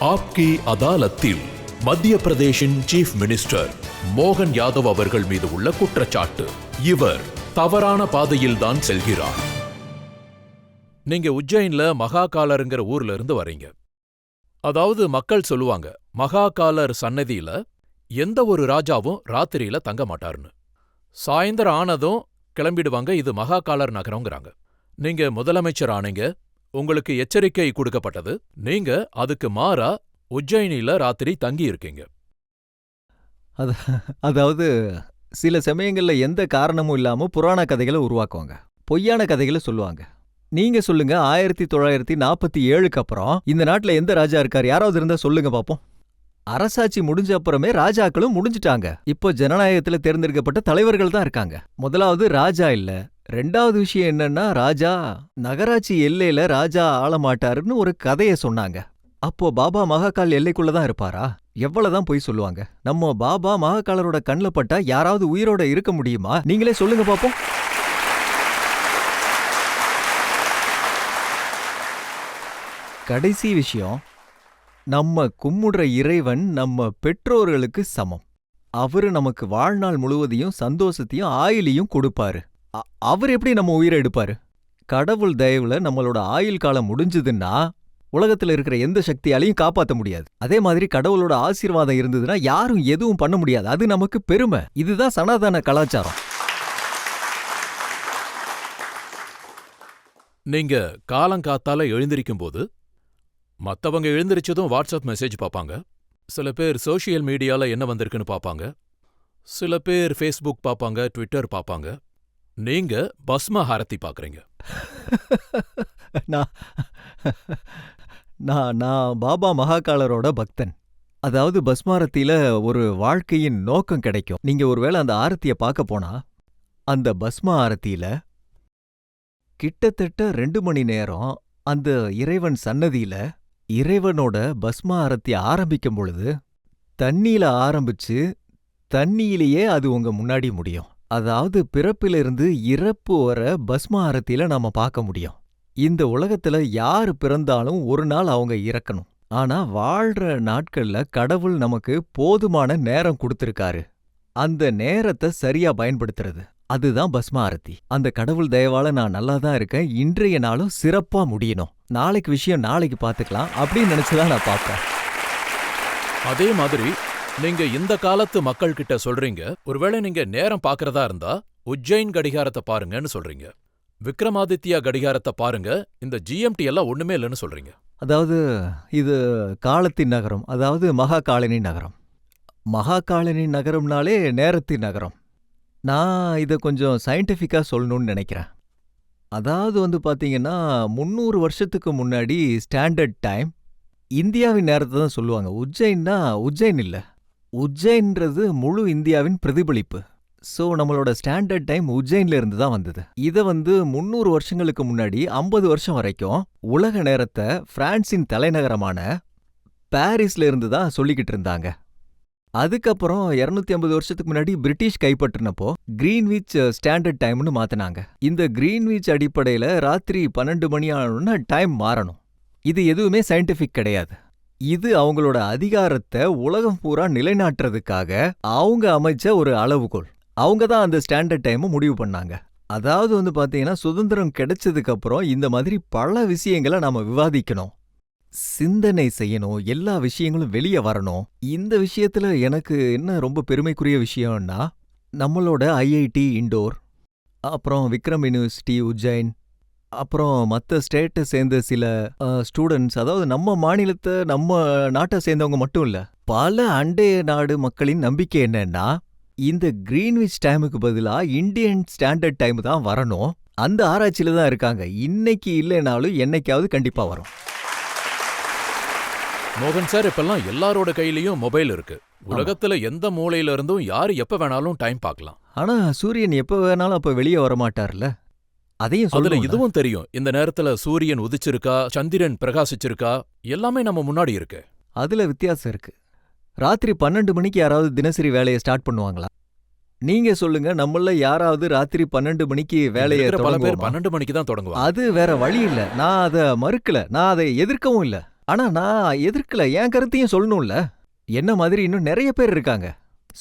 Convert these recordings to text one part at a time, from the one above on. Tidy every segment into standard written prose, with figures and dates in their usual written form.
ஆப்கி அதாலத்தில் மத்திய பிரதேஷின் chief minister மோகன் யாதவ் அவர்கள் மீது உள்ள குற்றச்சாட்டு. இவர் தவறான பாதையில் தான் செல்கிறார். நீங்க உஜ்ஜைன்ல மகாகாலருங்கிற ஊர்ல இருந்து வரீங்க. அதாவது மக்கள் சொல்லுவாங்க, மகாகாலர் சன்னதியில எந்த ஒரு ராஜாவும் ராத்திரியில தங்க மாட்டாருன்னு. சாயந்தரம் ஆனதும் கிளம்பிடுவாங்க, இது மகாகாலர் நகரம்ங்கிறாங்க. நீங்க முதலமைச்சர் ஆனீங்க, உங்களுக்கு எச்சரிக்கை கொடுக்கப்பட்டது, நீங்க அதுக்கு மாறா உஜ்ஜயினில ராத்திரி தங்கி இருக்கீங்க. அதாவது சில சமயங்கள்ல எந்த காரணமும் இல்லாம புராண கதைகளை உருவாக்குவாங்க, பொய்யான கதைகளை சொல்லுவாங்க. நீங்க சொல்லுங்க, 1947க்கு அப்புறம் இந்த நாட்டுல எந்த ராஜா இருக்கார்? யாராவது இருந்தா சொல்லுங்க பாப்போம். அரசாட்சி முடிஞ்ச அப்புறமே ராஜாக்களும் முடிஞ்சிட்டாங்க. இப்போ ஜனநாயகத்துல தேர்ந்தெடுக்கப்பட்ட தலைவர்கள் தான் இருக்காங்க. முதலாவது ராஜா இல்ல. ரெண்டாவது விஷயம் என்னன்னா, ராஜா நகராட்சி எல்லையில ராஜா ஆளமாட்டாருன்னு ஒரு கதைய சொன்னாங்க. அப்போ பாபா மகாகால் எல்லைக்குள்ளதான் இருப்பாரா? எவ்வளவுதான் பொய் சொல்லுவாங்க. நம்ம பாபா மகாகாலரோட கண்ணில் பட்டா யாராவது உயிரோட இருக்க முடியுமா? நீங்களே சொல்லுங்க பாப்போம். கடைசி விஷயம், நம்ம கும்பிடுற இறைவன் நம்ம பெற்றோர்களுக்கு சமம். அவரு நமக்கு வாழ்நாள் முழுவதையும் சந்தோஷத்தையும் ஆயுளையும் கொடுப்பாரு. அவர் எப்படி நம்ம உயிரை எடுப்பாரு? கடவுள் தயவுல நம்மளோட ஆயுள் காலம் முடிஞ்சதுன்னா உலகத்துல இருக்கிற எந்த சக்தியாலையும் காப்பாற்ற முடியாது. அதே மாதிரி கடவுளோட ஆசீர்வாதம் இருந்ததுன்னா யாரும் எதுவும் பண்ண முடியாது. அது நமக்கு பெருமை. இதுதான் சனாதன கலாச்சாரம். நீங்க காலங்காத்தால எழுந்திருக்கும் போது மத்தவங்க எழுந்திரிச்சதும் வாட்ஸ்அப் மெசேஜ் பார்ப்பாங்க. சில பேர் சோஷியல் மீடியால என்ன வந்திருக்குன்னு பார்ப்பாங்க. சில பேர் ஃபேஸ்புக் பார்ப்பாங்க, ட்விட்டர் பார்ப்பாங்க. நீங்க பஸ்ம ஹாரத்தி பார்க்கறீங்க. நான் பாபா மகாகாலரோட பக்தன். அதாவது பஸ்மாரத்தில ஒரு வாழ்க்கையின் நோக்கம் கிடைக்கும். நீங்க ஒருவேளை அந்த ஆரத்திய பார்க்க போனா, அந்த பஸ்ம ஆரத்தியில கிட்டத்தட்ட 2 மணி நேரம் அந்த இறைவன் சன்னதியில இறைவனோட பஸ்ம ஆரத்தி ஆரம்பிக்கும் பொழுது தண்ணியில ஆரம்பிச்சு தண்ணியிலேயே அது உங்க முன்னாடி முடியும். அதாவது பிறப்பிலிருந்து இறப்பு வர பஸ்ம ஆரத்தியில நாம பார்க்க முடியும். இந்த உலகத்துல யாரு பிறந்தாலும் ஒரு நாள் அவங்க இறக்கணும். ஆனா வாழ்ற நாட்கள்ல கடவுள் நமக்கு போதுமான நேரம் கொடுத்திருக்காரு. அந்த நேரத்தை சரியா பயன்படுத்துறது, அதுதான் பஸ்ம ஆரத்தி. அந்த கடவுள் தயவால நான் நல்லா தான் இருக்கேன், இன்றைய நாளும் சிறப்பா முடியணும், நாளைக்கு விஷயம் நாளைக்கு பார்த்துக்கலாம் அப்படின்னு நினைச்சுதான் நான் பார்ப்பேன். அதே மாதிரி நீங்க இந்த காலத்து மக்கள் கிட்ட சொல்றீங்க, ஒருவேளை நீங்க நேரம் பார்க்கறதா இருந்தா உஜ்ஜைன் கடிகாரத்தை பாருங்கன்னு சொல்றீங்க, விக்ரமாதித்யா கடிகாரத்தை பாருங்க, இந்த ஜிஎம்டி எல்லாம் ஒண்ணுமே இல்லைன்னு சொல்றீங்க. அதாவது இது காலத்தின் நகரம், அதாவது மகாகாலனி நகரம். மகாகாலனி நகரம்னாலே நேரத்தின் நகரம். நான் இதை கொஞ்சம் சயின்டிஃபிக்கா சொல்லணும்னு நினைக்கிறேன். அதாவது பாத்தீங்கன்னா 300 வருஷத்துக்கு முன்னாடி ஸ்டாண்டர்ட் டைம் இந்தியாவின் நேரத்தை தான் சொல்லுவாங்க. உஜ்ஜைன்னா உஜ்ஜைன் இல்ல, உஜ்ஜைன்றது முழு இந்தியாவின் பிரதிபலிப்பு. ஸோ நம்மளோட ஸ்டாண்டர்ட் டைம் உஜ்ஜைன்ல இருந்து தான் வந்தது. இதை 300 வருஷங்களுக்கு முன்னாடி 50 வருஷம் வரைக்கும் உலக நேரத்தை பிரான்சின் தலைநகரமான பாரிஸ்ல இருந்து தான் சொல்லிக்கிட்டு இருந்தாங்க. அதுக்கப்புறம் 250 வருஷத்துக்கு முன்னாடி பிரிட்டிஷ் கைப்பற்றினப்போ கிரீன்விச் ஸ்டாண்டர்ட் டைம்னு மாத்தினாங்க. இந்த கிரீன்விச் அடிப்படையில ராத்திரி 12 மணி ஆனோன்னா டைம் மாறணும். இது எதுவுமே சயின்டிஃபிக் கிடையாது. இது அவங்களோட அதிகாரத்தை உலகம் பூரா நிலைநாட்டுறதுக்காக அவங்க அமைச்ச ஒரு அளவுகோல். அவங்க தான் அந்த ஸ்டாண்டர்ட் டைமை முடிவு பண்ணாங்க. அதாவது பாத்தீங்கன்னா சுதந்திரம் கிடைச்சதுக்கு அப்புறம் இந்த மாதிரி பல விஷயங்களை நாம விவாதிக்கணும், சிந்தனை செய்யணும், எல்லா விஷயங்களும் வெளியே வரணும். இந்த விஷயத்துல எனக்கு என்ன ரொம்ப பெருமைக்குரிய விஷயம்னா, நம்மளோட ஐஐடி இண்டோர், அப்புறம் விக்ரம் யூனிவர்சிட்டி உஜ்ஜைன், அப்புறம் மற்ற ஸ்டேட்டை சேர்ந்த சில ஸ்டூடெண்ட்ஸ், அதாவது நம்ம மாநிலத்தை நம்ம நாட்டை சேர்ந்தவங்க மட்டும் இல்ல, பல அண்டைய நாடு மக்களின் நம்பிக்கை என்னன்னா, இந்த கிரீன்விச் டைமுக்கு பதிலா இந்தியன் ஸ்டாண்டர்ட் டைம் தான் வரணும். அந்த ஆராய்ச்சியில தான் இருக்காங்க. இன்னைக்கு இல்லைனாலும் என்னைக்காவது கண்டிப்பா வரும். மோகன் சார், இப்பெல்லாம் எல்லாரோட கையிலயும் மொபைல் இருக்கு. உலகத்துல எந்த மூலையில இருந்தும் யாரு எப்ப வேணாலும் டைம் பார்க்கலாம். ஆனா சூரியன் எப்ப வேணாலும் அப்ப வெளியே வர மாட்டார்ல, அதையும் அதுல சொல்லணும். இதுவும் தெரியும், இந்த நேரத்துல சூரியன் உதிச்சிருக்கா, சந்திரன் பிரகாசிச்சிருக்கா, எல்லாமே நம்ம முன்னாடி இருக்கு. அதுல வித்தியாசம் இருக்கு. ராத்திரி 12 மணிக்கு யாராவது தினசரி வேலையை ஸ்டார்ட் பண்ணுவாங்களா? நீங்க சொல்லுங்க, நம்மள யாராவது ராத்திரி 12 மணிக்கு வேலையை பல பேர் தொடங்குவோமா? 12 மணிக்கு தான் தொடங்குவாங்க. அது வேற வழி இல்ல. நான் அதை மறுக்கல, நான் அதை எதிர்க்கவும் இல்ல. ஆனா நான் எதிர்க்கல, என் கருத்தையும் சொல்லணும்ல. என்ன மாதிரி இன்னும் நிறைய பேர் இருக்காங்க.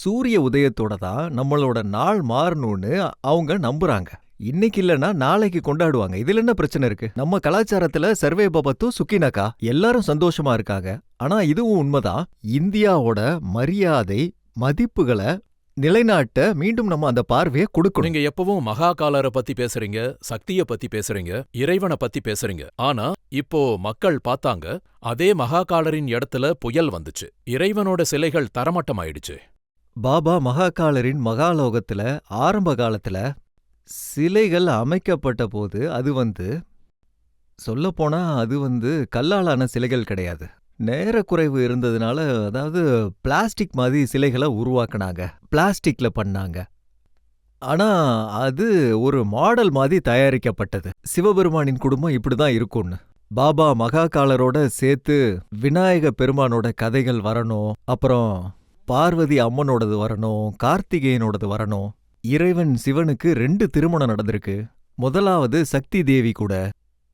சூரிய உதயத்தோட தான் நம்மளோட நாள் மாறணும்னு அவங்க நம்புறாங்க. இன்னைக்கு இல்லனா நாளைக்கு கொண்டாடுவாங்க. இதுல என்ன பிரச்சனை இருக்கு? நம்ம கலாச்சாரத்துல சர்வே பபத்து சுக்கினக்கா, எல்லாரும் சந்தோஷமா இருக்காங்க. ஆனா இதுவும் உண்மைதான். இந்தியாவோட மரியாதை மதிப்புகளை நிலைநாட்ட மீண்டும் நம்ம அந்த பார்வையை கொடுக்கணும். நீங்க எப்பவும் மகாகாலரை பத்தி பேசுறீங்க, சக்திய பத்தி பேசுறீங்க, இறைவனை பத்தி பேசுறீங்க. ஆனா இப்போ மக்கள் பார்த்தாங்க, அதே மகாகாலரின் இடத்துல புயல் வந்துச்சு. இறைவனோட சிலைகள் தரமட்டமாயிடுச்சு. பாபா மகாகாலரின் மகாலோகத்துல ஆரம்ப காலத்துல சிலைகள் அமைக்கப்பட்ட போது சொல்லப்போனா அது கல்லாலான சிலைகள் கிடையாது. நேரக்குறைவு இருந்ததுனால, அதாவது பிளாஸ்டிக் மாதிரி சிலைகளை உருவாக்குனாங்க, பிளாஸ்டிக்ல பண்ணாங்க. ஆனா அது ஒரு மாடல் மாதிரி தயாரிக்கப்பட்டது. சிவபெருமானின் குடும்பம் இப்படிதான் இருக்கும்னு. பாபா மகாகாலரோட சேர்த்து விநாயக பெருமானோட கதைகள் வரணும், அப்புறம் பார்வதி அம்மனோடது வரணும், கார்த்திகேயனோடது வரணும். இறைவன் சிவனுக்கு 2 திருமணம் நடந்திருக்கு. முதலாவது சக்தி தேவி கூட,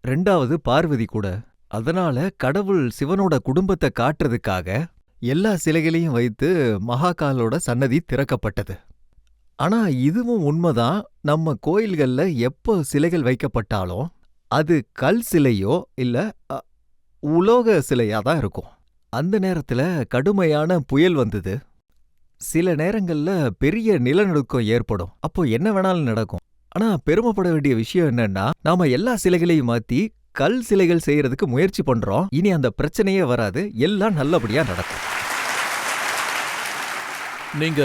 2வது பார்வதி கூட. அதனால கடவுள் சிவனோட குடும்பத்தை காட்டுறதுக்காக எல்லா சிலைகளையும் வைத்து மகாகாலோட சன்னதி திறக்கப்பட்டது. ஆனா இதுவும் உண்மைதான். நம்ம கோயில்கள்ல எப்போ சிலைகள் வைக்கப்பட்டாலும் அது கல் சிலையோ இல்ல உலோக சிலையா தான் இருக்கும். அந்த நேரத்துல கடுமையான புயல் வந்தது. சில நேரங்கள்ல பெரிய நிலநடுக்கம் ஏற்படும். அப்போ என்ன வேணாலும் நடக்கும். ஆனா பெருமைப்பட வேண்டிய விஷயம் என்னன்னா, நாம எல்லா சிலைகளையும் மாத்தி கல் சிலைகள் செய்யறதுக்கு முயற்சி பண்றோம். இனி அந்த பிரச்சனையே வராது, எல்லாம் நல்லபடியா நடக்கும். நீங்க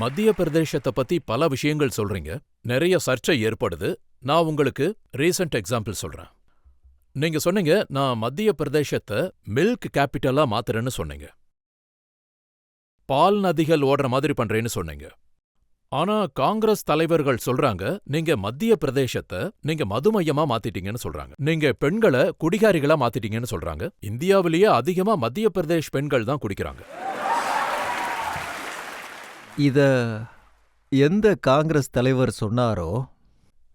மத்திய பிரதேசத்தை பத்தி பல விஷயங்கள் சொல்றீங்க, நிறைய சர்ச்சை ஏற்படுது. நான் உங்களுக்கு ரீசன்ட் எக்ஸாம்பிள் சொல்றேன். நீங்க சொன்னீங்க, நான் மத்திய பிரதேசத்தை மில்க் கேபிட்டலா மாத்துறேன்னு சொன்னீங்க. பால் நதிகள் ஓடுற மாதிரி பண்றேன்னு சொன்னீங்க. ஆனா காங்கிரஸ் தலைவர்கள் சொல்றாங்க, நீங்க மத்திய பிரதேசத்தை நீங்க மதுமையமா மாத்திட்டீங்கன்னு சொல்றாங்க. நீங்க பெண்களை குடிகாரிகளா மாத்திட்டீங்கன்னு சொல்றாங்க. இந்தியாவிலேயே அதிகமா மத்திய பிரதேஷ் பெண்கள் தான் குடிக்கிறாங்க. இத எந்த காங்கிரஸ் தலைவர் சொன்னாரோ,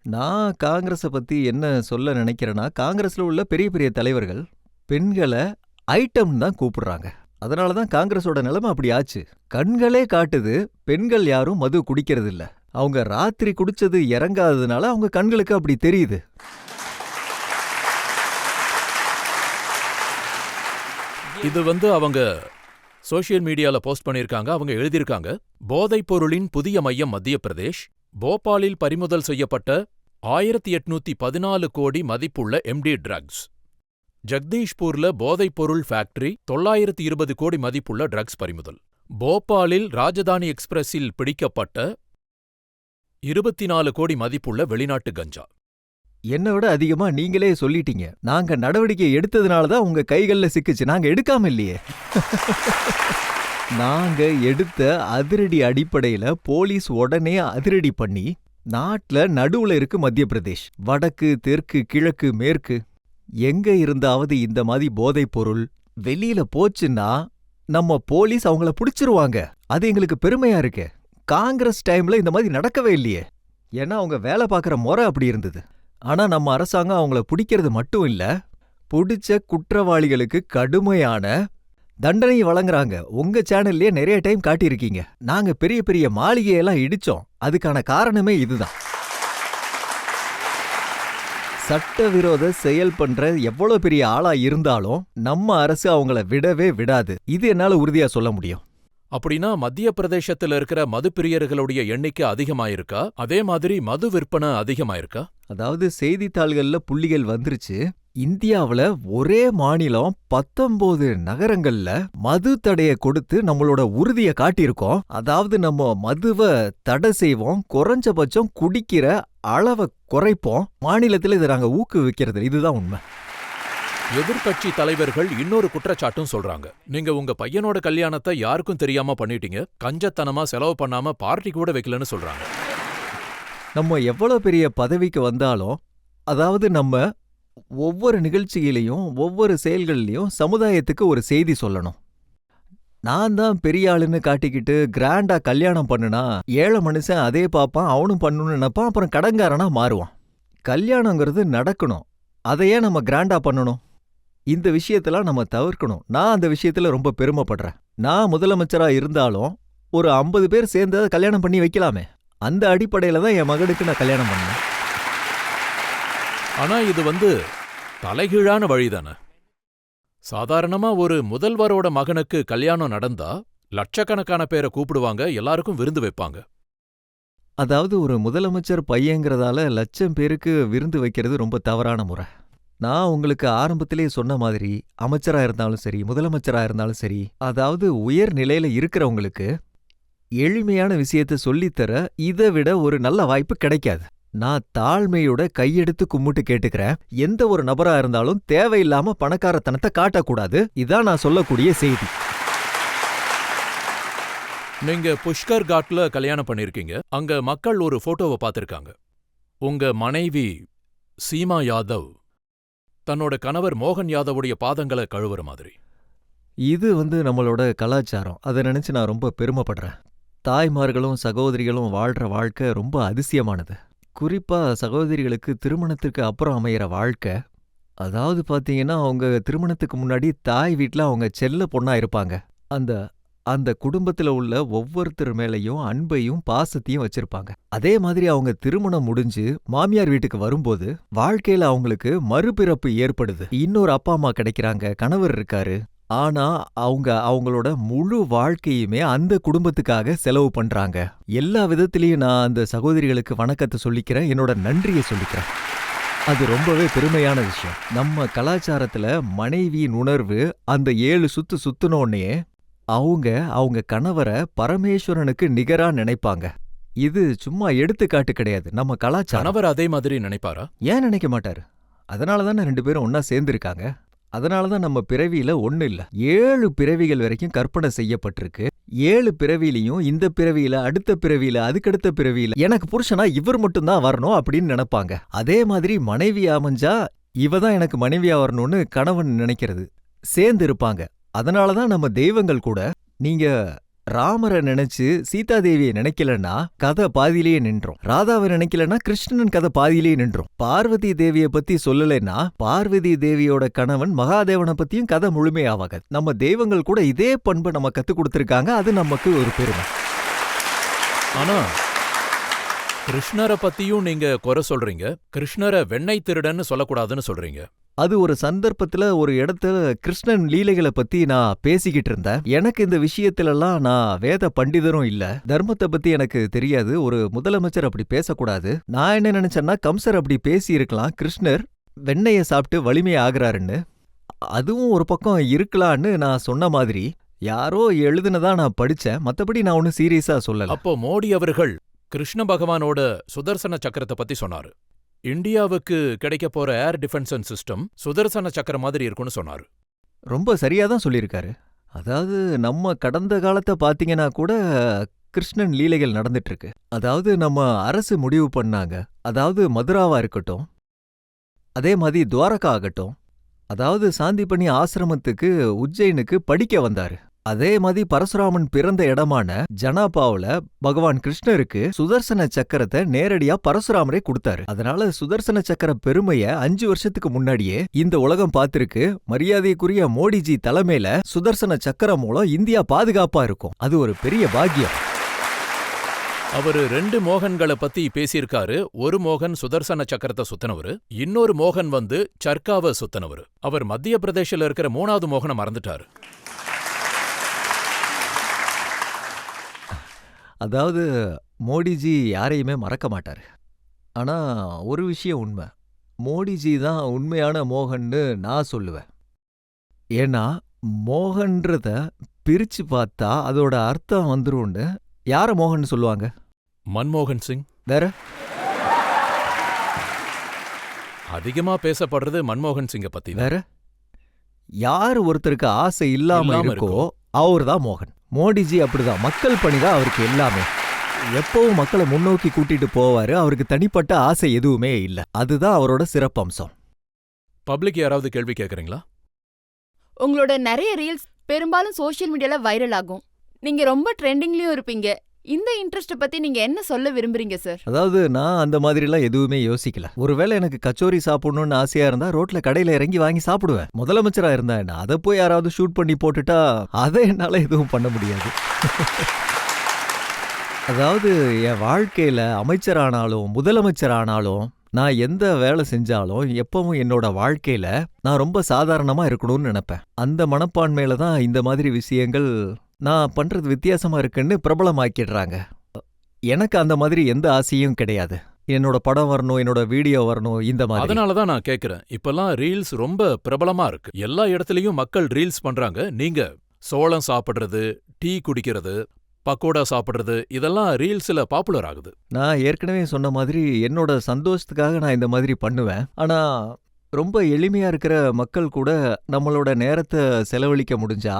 நான் காங்கிரஸை பத்தி என்ன சொல்ல நினைக்கிறேன்னா, காங்கிரஸ்ல உள்ள பெரிய பெரிய தலைவர்கள் பெண்களை ஐட்டம் தான் கூப்பிடுறாங்க. அதனால தான் காங்கிரஸோட நிலைமை அப்படி ஆச்சு. கண்களே காட்டுது, பெண்கள் யாரும் மது குடிக்கிறது இல்ல. அவங்க ராத்திரி குடிச்சது இறங்காததுனால அவங்க கண்களுக்கு அப்படி தெரியுது. இது அவங்க சோஷியல் மீடியால போஸ்ட் பண்ணிருக்காங்க. அவங்க எழுதியிருக்காங்க, போதைப் பொருளின் புதிய மையம் மத்திய பிரதேஷ், போபாலில் பறிமுதல் செய்யப்பட்ட 1814 கோடி மதிப்புள்ள எம்டி ட்ரக்ஸ். ஜக்தீஷ்பூர்ல போதைப் பொருள் ஃபேக்டரி, 920 கோடி மதிப்புள்ள ட்ரக்ஸ் பறிமுதல். போபாலில் ராஜதானி எக்ஸ்பிரஸில் பிடிக்கப்பட்ட 24 கோடி மதிப்புள்ள வெளிநாட்டு கஞ்சா. என்னை விட அதிகமா நீங்களே சொல்லிட்டீங்க. நாங்க நடவடிக்கை எடுத்ததுனாலதான் உங்க கைகள்ல சிக்குச்சு, நாங்க எடுக்காம இல்லையே. நாங்க எடுத்த அதிரடி அடிப்படையில போலீஸ் உடனே அதிரடி பண்ணி, நாட்டுல நடுவுல இருக்கு மத்திய பிரதேஷ். வடக்கு தெற்கு கிழக்கு மேற்கு எங்க இருந்தாவது இந்த மாதிரி போதைப் பொருள் வெளியில போச்சுன்னா நம்ம போலீஸ் அவங்கள பிடிச்சிருவாங்க. அது எங்களுக்கு பெருமையா இருக்கு. காங்கிரஸ் டைம்ல இந்த மாதிரி நடக்கவே இல்லையே. ஏன்னா அவங்க வேலை பார்க்குற முறை அப்படி இருந்தது. ஆனா நம்ம அரசாங்கம் அவங்கள பிடிக்கிறது மட்டும் இல்ல, பிடிச்ச குற்றவாளிகளுக்கு கடுமையான தண்டனை வழங்குறாங்க. உங்க சேனல்லே நிறைய டைம் காட்டியிருக்கீங்க. நாங்க பெரிய பெரிய மாளிகையெல்லாம் இடிச்சோம். அதுக்கான காரணமே இதுதான். சட்டவிரோத செயல் பண்ற எவ்வளவு பெரிய ஆளா இருந்தாலும் நம்ம அரசு அவங்கள விடவே விடாது. இது என்னால உறுதியா சொல்ல முடியும். அப்படின்னா மத்திய பிரதேசத்துல இருக்கிற மது பிரியர்களுடைய எண்ணிக்கை அதிகமாயிருக்கா? அதே மாதிரி மது விற்பனை அதிகமாயிருக்கா? அதாவது செய்தித்தாள்கள்ல புள்ளிகள் வந்துருச்சு. இந்தியாவுல ஒரே மாநிலம் 19 நகரங்கள்ல மது தடைய கொடுத்து நம்மளோட உறுதியை காட்டியிருக்கோம். அதாவது நம்ம மதுவை தடை செய்வோம், குறைஞ்சபட்சம் குடிக்கிற அளவை குறைப்போம். மாநிலத்தில் இதை நாங்க ஊக்குவிக்கிறது. இதுதான் உண்மை. எதிர்க்கட்சி தலைவர்கள் இன்னொரு குற்றச்சாட்டும் சொல்றாங்க. நீங்க உங்க பையனோட கல்யாணத்தை யாருக்கும் தெரியாம பண்ணிட்டீங்க, கஞ்சத்தனமா செலவு பண்ணாம பார்ட்டி கூட வைக்கலன்னு சொல்றாங்க. நம்ம எவ்வளவு பெரிய பதவிக்கு வந்தாலும், அதாவது நம்ம ஒவ்வொரு நிகழ்ச்சியிலையும் ஒவ்வொரு செயல்கள்லையும் சமுதாயத்துக்கு ஒரு செய்தி சொல்லணும். நான் தான் பெரிய ஆளுன்னு காட்டிக்கிட்டு கிராண்டா கல்யாணம் பண்ணுனா ஏழை மனுஷன் அதே பாப்பான், அவனும் பண்ணணும்னு நினைப்பான், அப்புறம் கடங்காரனா மாறுவான். கல்யாணங்கிறது நடக்கணும், அதையே நம்ம கிராண்டா பண்ணணும். இந்த விஷயத்தெல்லாம் நம்ம தவிர்க்கணும். நான் அந்த விஷயத்துல ரொம்ப பெருமைப்படுறேன். நான் முதலமைச்சரா இருந்தாலும் ஒரு 50 பேர் சேர்ந்து அதை கல்யாணம் பண்ணி வைக்கலாமே. அந்த அடிப்படையில தான் என் மகனுக்கு நான் கல்யாணம் பண்ணேன். ஆனா இது தலைகீழான வழிதானே. சாதாரணமா ஒரு முதல்வரோட மகனுக்கு கல்யாணம் நடந்தா லட்சக்கணக்கான பேரை கூப்பிடுவாங்க, எல்லாருக்கும் விருந்து வைப்பாங்க. அதாவது ஒரு முதலமைச்சர் பையங்கிறதால லட்சம் பேருக்கு விருந்து வைக்கிறது ரொம்ப தவறான முறை. நான் உங்களுக்கு ஆரம்பத்திலேயே சொன்ன மாதிரி அமைச்சரா இருந்தாலும் சரி, முதலமைச்சரா இருந்தாலும் சரி, அதாவது உயர் நிலையில இருக்கிறவங்களுக்கு எளிமையான விஷயத்த சொல்லித்தர இதை விட ஒரு நல்ல வாய்ப்பு கிடைக்காது. நான் தாழ்மையோட கையெடுத்து கும்பிட்டு கேட்டுக்கிறேன், எந்த ஒரு நபரா இருந்தாலும் தேவையில்லாம பணக்காரத்தனத்தை காட்டக்கூடாது. இதான் நான் சொல்லக்கூடிய செய்தி. நீங்க புஷ்கர் காட்ல கல்யாணம் பண்ணிருக்கீங்க. அங்க மக்கள் ஒரு போட்டோவை பார்த்திருக்காங்க. உங்க மனைவி சீமா யாதவ் தன்னோட கணவர் மோகன் யாதவுடைய பாதங்களை கழுவுற மாதிரி. இது நம்மளோட கலாச்சாரம். அதை நினைச்சு நான் ரொம்ப பெருமைப்படுறேன். தாய்மார்களும் சகோதரிகளும் வாழ்ற வாழ்க்கை ரொம்ப அதிசயமானது. குறிப்பா சகோதரிகளுக்கு திருமணத்துக்கு அப்புறம் அமையிற வாழ்க்கை, அதாவது பாத்தீங்கன்னா அவங்க திருமணத்துக்கு முன்னாடி தாய் வீட்ல அவங்க செல்ல பொண்ணா இருப்பாங்க. அந்த அந்த குடும்பத்துல உள்ள ஒவ்வொருத்தர் மேலையும் அன்பையும் பாசத்தையும் வச்சிருப்பாங்க. அதே மாதிரி அவங்க திருமணம் முடிஞ்சு மாமியார் வீட்டுக்கு வரும்போது வாழ்க்கையில அவங்களுக்கு மறுபிறப்பு ஏற்படுது. இன்னொரு அப்பா அம்மா கிடைக்கிறாங்க, கணவர் இருக்காரு. ஆனா அவங்களோட முழு வாழ்க்கையுமே அந்த குடும்பத்துக்காக செலவு பண்றாங்க. எல்லா விதத்திலையும் நான் அந்த சகோதரிகளுக்கு வணக்கத்தை சொல்லிக்கிறேன், என்னோட நன்றியை சொல்லிக்கிறேன். அது ரொம்பவே பெருமையான விஷயம். நம்ம கலாச்சாரத்துல மனைவியின் உணர்வு அந்த 7 சுத்து சுத்துனோடனே அவங்க கணவரை பரமேஸ்வரனுக்கு நிகரா நினைப்பாங்க. இது சும்மா எடுத்துக்காட்டு கிடையாது, நம்ம கலாச்சாரம். கணவர் அதே மாதிரி நினைப்பாரா? ஏன் நினைக்க மாட்டாரு? அதனாலதான் 2 பேரும் ஒன்னா சேர்ந்திருக்காங்க. அதனாலதான் நம்ம பிறவியில ஒண்ணு இல்ல, 7 பிறவிகள் வரைக்கும் கற்பனை செய்யப்பட்டிருக்கு. 7 பிறவிலையும் இந்த பிறவியில, அடுத்த பிறவியில, அதுக்கடுத்த பிறவியில எனக்கு புருஷனா இவர் மட்டும்தான் வரணும் அப்படின்னு நினைப்பாங்க. அதே மாதிரி மனைவி அமைஞ்சா இவதான் எனக்கு மனைவியா வரணும்னு கணவன் நினைக்கிறது. சேர்ந்து இருப்பாங்க. அதனாலதான் நம்ம தெய்வங்கள் கூட, நீங்க ராமரை நினைச்சு சீதாதேவியை நினைக்கலன்னா கதை பாதியிலேயே நின்றோம். ராதாவை நினைக்கலன்னா கிருஷ்ணன் கதை பாதியிலேயே நின்றோம். பார்வதி தேவியை பத்தி சொல்லலைன்னா பார்வதி தேவியோட கணவன் மகாதேவனை பத்தியும் கதை முழுமையாவாக. நம்ம தெய்வங்கள் கூட இதே பண்பை நம்ம கத்துக் கொடுத்திருக்காங்க. அது நமக்கு ஒரு பெருமை. ஆனா கிருஷ்ணரை பத்தியும் நீங்க குறை சொல்றீங்க. கிருஷ்ணரை வெண்ணெய் திருடன்னு சொல்லக்கூடாதுன்னு சொல்றீங்க. அது ஒரு சந்தர்ப்பத்துல ஒரு இடத்துல கிருஷ்ணன் லீலைகளை பத்தி நான் பேசிக்கிட்டு இருந்தேன். எனக்கு இந்த விஷயத்திலலாம் நான் வேத பண்டிதரும் இல்ல, தர்மத்தை பத்தி எனக்கு தெரியாது. ஒரு முதலமைச்சர் அப்படி பேசக்கூடாது. நான் என்ன நினைச்சேன்னா, கம்சர் அப்படி பேசி இருக்கலாம், கிருஷ்ணர் வெண்ணெய சாப்பிட்டு வலிமை ஆகுறாருன்னு. அதுவும் ஒரு பக்கம் இருக்கலான்னு நான் சொன்ன மாதிரி யாரோ எழுதுனதா நான் படிச்சேன். மத்தபடி நான் ஒன்னும் சீரியஸா சொல்லல. அப்போ மோடி அவர்கள் கிருஷ்ண பகவானோட சுதர்சன சக்கரத்தை பத்தி சொன்னாரு. இந்தியாவுக்கு கிடைக்க போற ஏர் டிஃபென்ஸ் சிஸ்டம் சுதர்சன சக்கரம் மாதிரி இருக்கும்னு சொன்னாரு. ரொம்ப சரியாதான் சொல்லியிருக்காரு. அதாவது நம்ம கடந்த காலத்தை பாத்தீங்கன்னா கூட கிருஷ்ணன் லீலைகள் நடந்துட்டு இருக்கு. அதாவது நம்ம அரசு முடிவு பண்ணாங்க, அதாவது மதுராவா இருக்கட்டும், அதே மாதிரி துவாரகா ஆகட்டும், அதாவது சாந்திபனி ஆசிரமத்துக்கு உஜ்ஜைனுக்கு படிக்க வந்தாரு. அதே மாதிரி பரசுராமன் பிறந்த இடமான ஜனாபாவுல பகவான் கிருஷ்ணருக்கு சுதர்சன சக்கரத்தை நேரடியா பரசுராமரே கொடுத்தாரு. அதனால சுதர்சன சக்கர பெருமைய 5 வருஷத்துக்கு முன்னாடியே இந்த உலகம் பார்த்திருக்கு. மரியாதைக்குரிய மோடிஜி தலைமையில சுதர்சன சக்கரம் மூலம் இந்தியா பாதுகாப்பா இருக்கும். அது ஒரு பெரிய பாக்கியம். அவரு 2 மோகன்களை பத்தி பேசியிருக்காரு. ஒரு மோகன் சுதர்சன சக்கரத்தை சுத்தினவரு, இன்னொரு மோகன் சர்க்காவை சுத்தினவரு. அவர் மத்திய பிரதேசில இருக்கிற 3வது மோகனை மறந்துட்டாரு. அதாவது மோடிஜி யாரையுமே மறக்க மாட்டாரு. ஆனா ஒரு விஷயம் உண்மை, மோடிஜி தான் உண்மையான மோகன்னு நான் சொல்லுவேன். ஏன்னா மோகன்றத பிரிச்சு பார்த்தா அதோட அர்த்தம் வந்துரும்னு யார மோகன் சொல்லுவாங்க? மன்மோகன் சிங். வேற அதிகமா பேசப்படுறது மன்மோகன் சிங்க பத்தி. வேற யார் ஒருத்தருக்கு ஆசை இல்லாம இருக்கோ அவர்தான் மோகன். மோடிஜி அப்படிதான், மக்கள் பணிதான் அவருக்கு எல்லாமே. எப்பவும் மக்களை முன்னோக்கி கூட்டிட்டு போவாரு. அவருக்கு தனிப்பட்ட ஆசை எதுவுமே இல்ல. அதுதான் அவரோட சிறப்பம்சம். பப்ளிக் யாராவது கேள்வி கேக்குறீங்களா? உங்களோட நிறைய ரீல்ஸ் பெரும்பாலும் சோஷியல் மீடியால வைரல் ஆகும். நீங்க ரொம்ப ட்ரெண்டிங்லயும் இருப்பீங்க. இந்த இன்ட்ரெஸ்ட் பத்தி நீங்க என்ன சொல்ல விரும்புறீங்க சார்? அதாவது நான் அந்த மாதிரிலாம் எதுவுமே யோசிக்கல. ஒருவேளை எனக்கு கச்சோரி சாப்பிடணும்னு ஆசையா இருந்தா ரோட்ல கடையில இறங்கி வாங்கி சாப்பிடுவேன். முதலமைச்சரா இருந்தா என்ன, அதை போய் யாராவது ஷூட் பண்ணி போட்டுட்டா அதை என்னால எதுவும் பண்ண முடியாது. அதாவது என் வாழ்க்கையில அமைச்சரானாலும் முதலமைச்சரானாலும் நான் எந்த வேலை செஞ்சாலும் எப்பவும் என்னோட வாழ்க்கையில நான் ரொம்ப சாதாரணமா இருக்கணும்னு நினைப்பேன். அந்த மனப்பான்மையில தான் இந்த மாதிரி விஷயங்கள் நான் பண்றது வித்தியாசமா இருக்குன்னு பிரபலமாக்கிடுறாங்க. எனக்கு அந்த மாதிரி எந்த ஆசையும் கிடையாது. என்னோட படம் வரணும், என்னோட வீடியோ வரணும், இந்த மாதிரி. அதனாலதான் நான் கேக்குறேன். இப்பெல்லாம் ரீல்ஸ் ரொம்ப பிரபலமா இருக்கு. எல்லா இடத்துலயும் மக்கள் ரீல்ஸ் பண்றாங்க. நீங்க சோளம் சாப்பிடுறது, டீ குடிக்கிறது, பக்கோடா சாப்பிடுறது, இதெல்லாம் ரீல்ஸ்ல பாப்புலர் ஆகுது. நான் ஏற்கனவே சொன்ன மாதிரி என்னோட சந்தோஷத்துக்காக நான் இந்த மாதிரி பண்ணுவேன். ஆனா ரொம்ப எளிமையா இருக்கிற மக்கள் கூட நம்மளோட நேரத்தை செலவழிக்க முடிஞ்சா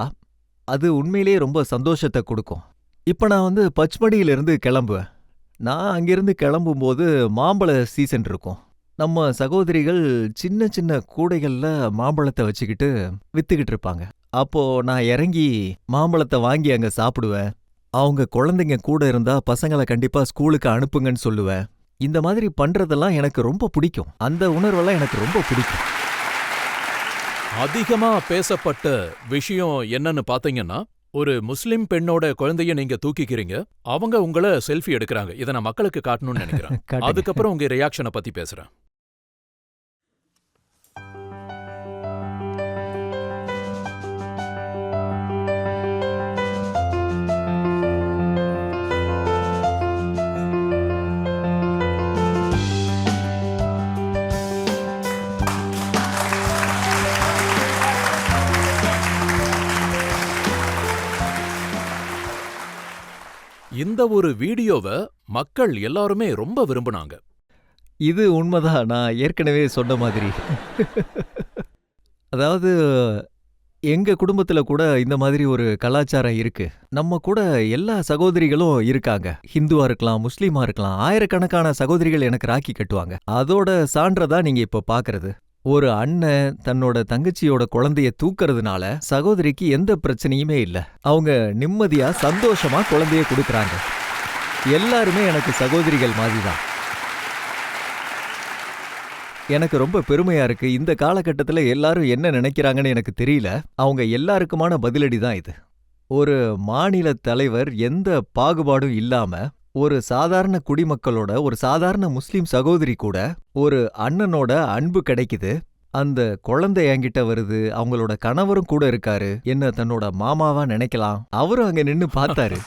அது உண்மையிலேயே ரொம்ப சந்தோஷத்தை கொடுக்கும். இப்ப நான் பச்மடியிலிருந்து கிளம்புவேன். நான் அங்கிருந்து கிளம்பும்போது மாம்பழ சீசன் இருக்கும். நம்ம சகோதரிகள் சின்ன சின்ன கூடைகள்ல மாம்பழத்தை வச்சுக்கிட்டு வித்துக்கிட்டு இருப்பாங்க. அப்போ நான் இறங்கி மாம்பழத்தை வாங்கி அங்க சாப்பிடுவேன். அவங்க குழந்தைங்க கூட இருந்தா பசங்களை கண்டிப்பா ஸ்கூலுக்கு அனுப்புங்கன்னு சொல்லுவேன். இந்த மாதிரி பண்றதெல்லாம் எனக்கு ரொம்ப பிடிக்கும். அந்த உணர்வெல்லாம் எனக்கு ரொம்ப பிடிக்கும். அதிகமா பேசப்பட்ட விஷயம் என்னன்னு பாத்தீங்கன்னா, ஒரு முஸ்லிம் பெண்ணோட குழந்தைய நீங்க தூக்கிக்கிறீங்க, அவங்க உங்கள செல்ஃபி எடுக்கிறாங்க. இதை நான் மக்களுக்கு காட்டணும்னு நினைக்கிறேன். காட்டுங்க. அதுக்கப்புறம் உங்க ரியாக்ஷனை பத்தி பேசுறேன். இந்த ஒரு வீடியோவை மக்கள் எல்லாருமே ரொம்ப விரும்புனாங்க. இது உண்மைதான், நான் ஏற்கனவே சொன்ன மாதிரி. அதாவது எங்க குடும்பத்துல கூட இந்த மாதிரி ஒரு கலாச்சாரம் இருக்கு. நம்ம கூட எல்லா சகோதரிகளும் இருக்காங்க. ஹிந்துவா இருக்கலாம், முஸ்லீமா இருக்கலாம். ஆயிரக்கணக்கான சகோதரிகள் எனக்கு ராக்கி கட்டுவாங்க. அதோட சான்றதா நீங்க இப்ப பாக்குறது. ஒரு அண்ணன் தன்னோட தங்கச்சியோட குழந்தைய தூக்கறதுனால சகோதரிக்கு எந்த பிரச்சனையுமே இல்ல. அவங்க நிம்மதியா சந்தோஷமா குழந்தைய கொடுக்கறாங்க. எல்லாருமே எனக்கு சகோதரிகள் மாதிரிதான். எனக்கு ரொம்ப பெருமையா இருக்கு. இந்த காலகட்டத்துல எல்லாரும் என்ன நினைக்கிறாங்கன்னு எனக்கு தெரியல. அவங்க எல்லாருக்குமான பதிலடி தான் இது. ஒரு மாநில தலைவர் எந்த பாகுபாடும் இல்லாம ஒரு சாதாரண குடிமக்களோட, ஒரு சாதாரண முஸ்லிம் சகோதரி கூட ஒரு அண்ணனோட அன்பு கிடைக்குது. அந்த குழந்தை என்கிட்ட வருது. அவங்களோட கணவரும் கூட இருக்காரு. என்ன தன்னோட மாமாவா நினைக்கலாம். அவரும் அங்க நின்னு பார்த்தாரு.